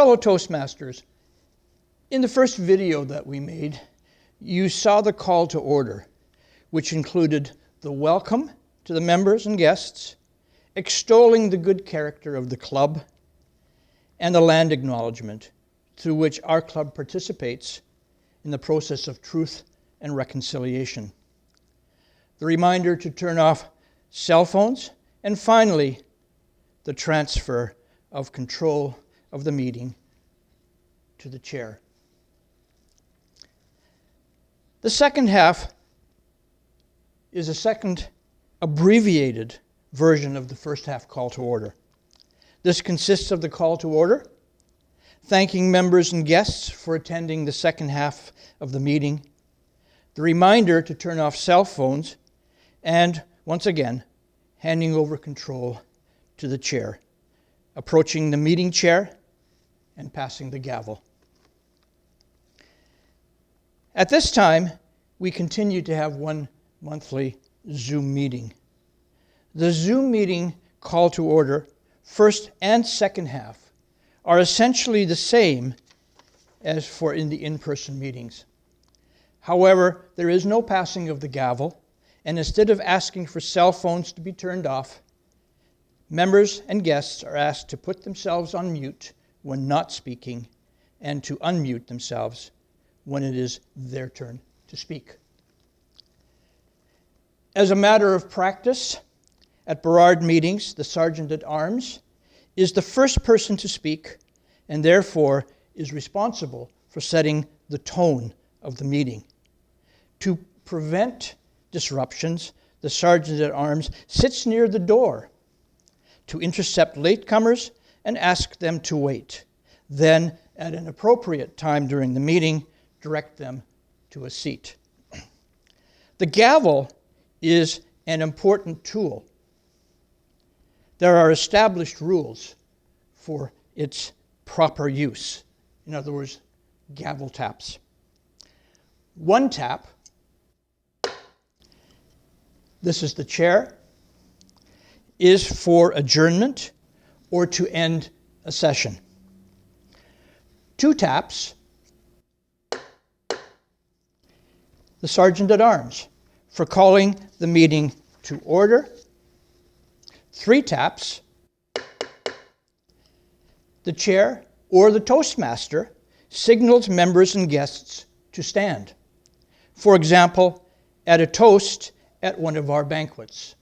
Fellow Toastmasters, in the first video that we made, you saw the call to order, which included the welcome to the members and guests, extolling the good character of the club, and the land acknowledgement through which our club participates in the process of truth and reconciliation. The reminder to turn off cell phones, and finally, the transfer of control of the meeting to the chair. The second half is a second abbreviated version of the first half call to order. This consists of the call to order, thanking members and guests for attending the second half of the meeting, the reminder to turn off cell phones, and once again, handing over control to the chair, approaching the meeting chair and passing the gavel. At this time, we continue to have one monthly Zoom meeting. The Zoom meeting call to order, first and second half, are essentially the same as for in the in-person meetings. However, there is no passing of the gavel, and instead of asking for cell phones to be turned off, members and guests are asked to put themselves on mute when not speaking and to unmute themselves when it is their turn to speak. As a matter of practice, at Burrard meetings, the Sergeant at Arms is the first person to speak and therefore is responsible for setting the tone of the meeting. To prevent disruptions, the Sergeant at Arms sits near the door to intercept latecomers and ask them to wait. Then, at an appropriate time during the meeting, direct them to a seat. The gavel is an important tool. There are established rules for its proper use. In other words, gavel taps. One tap, this is the chair, is for adjournment or to end a session. Two taps, the Sergeant at Arms, for calling the meeting to order. Three taps, the chair or the Toastmaster signals members and guests to stand. For example, at a toast at one of our banquets.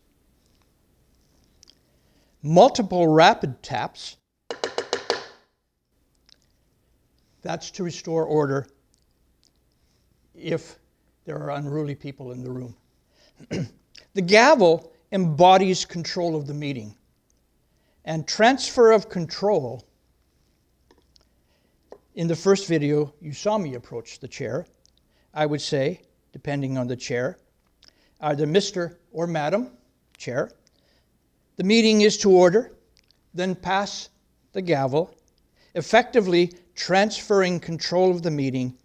Multiple rapid taps, that's to restore order if there are unruly people in the room. The gavel embodies control of the meeting, and transfer of control. In the first video, you saw me approach the chair. I would say, depending on the chair, either Mr. or Madam Chair, the meeting is to order, then pass the gavel, effectively transferring control of the meeting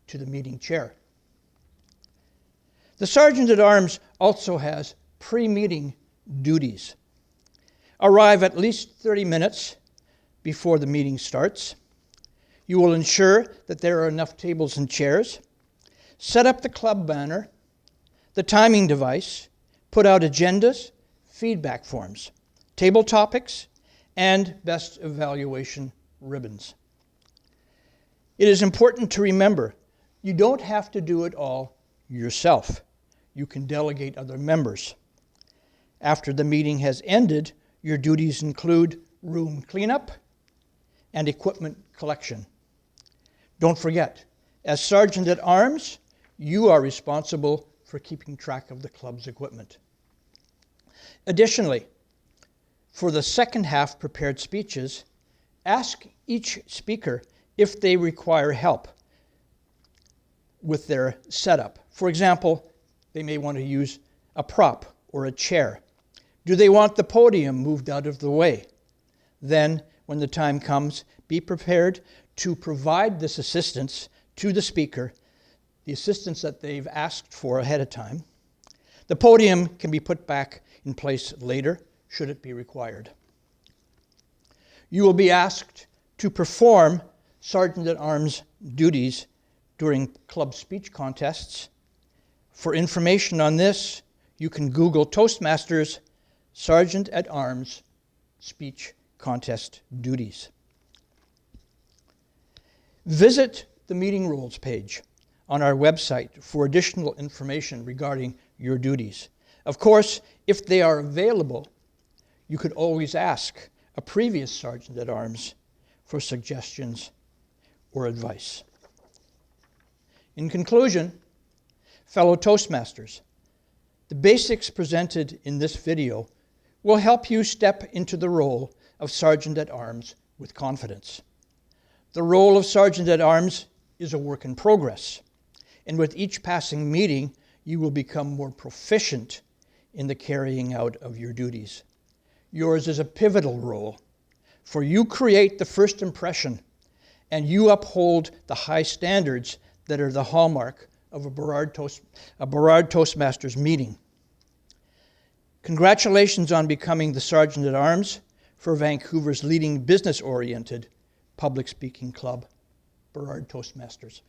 to the meeting chair. The Sergeant at Arms also has pre-meeting duties. Arrive at least 30 minutes before the meeting starts. You will ensure that there are enough tables and chairs. Set up the club banner, the timing device, put out agendas, feedback forms, table topics, and best evaluation ribbons. It is important to remember, you don't have to do it all yourself. You can delegate other members. After the meeting has ended, your duties include room cleanup and equipment collection. Don't forget, as Sergeant at Arms, you are responsible for keeping track of the club's equipment. Additionally, for the second half prepared speeches, ask each speaker if they require help with their setup. For example, they may want to use a prop or a chair. Do they want the podium moved out of the way? Then, when the time comes, be prepared to provide this assistance to the speaker, the assistance that they've asked for ahead of time. The podium can be put back in place later, should it be required. You will be asked to perform Sergeant-at-Arms duties during club speech contests. For information on this, you can Google Toastmasters Sergeant-at-Arms speech contest duties. Visit the meeting rules page on our website for additional information regarding your duties. Of course, if they are available, you could always ask a previous Sergeant-at-Arms for suggestions or advice. In conclusion, fellow Toastmasters, the basics presented in this video will help you step into the role of Sergeant-at-Arms with confidence. The role of Sergeant-at-Arms is a work in progress, and with each passing meeting, you will become more proficient in the carrying out of your duties. Yours is a pivotal role, for you create the first impression, and you uphold the high standards that are the hallmark of a Burrard Toastmasters meeting. Congratulations on becoming the Sergeant-at-Arms for Vancouver's leading business-oriented public speaking club, Burrard Toastmasters.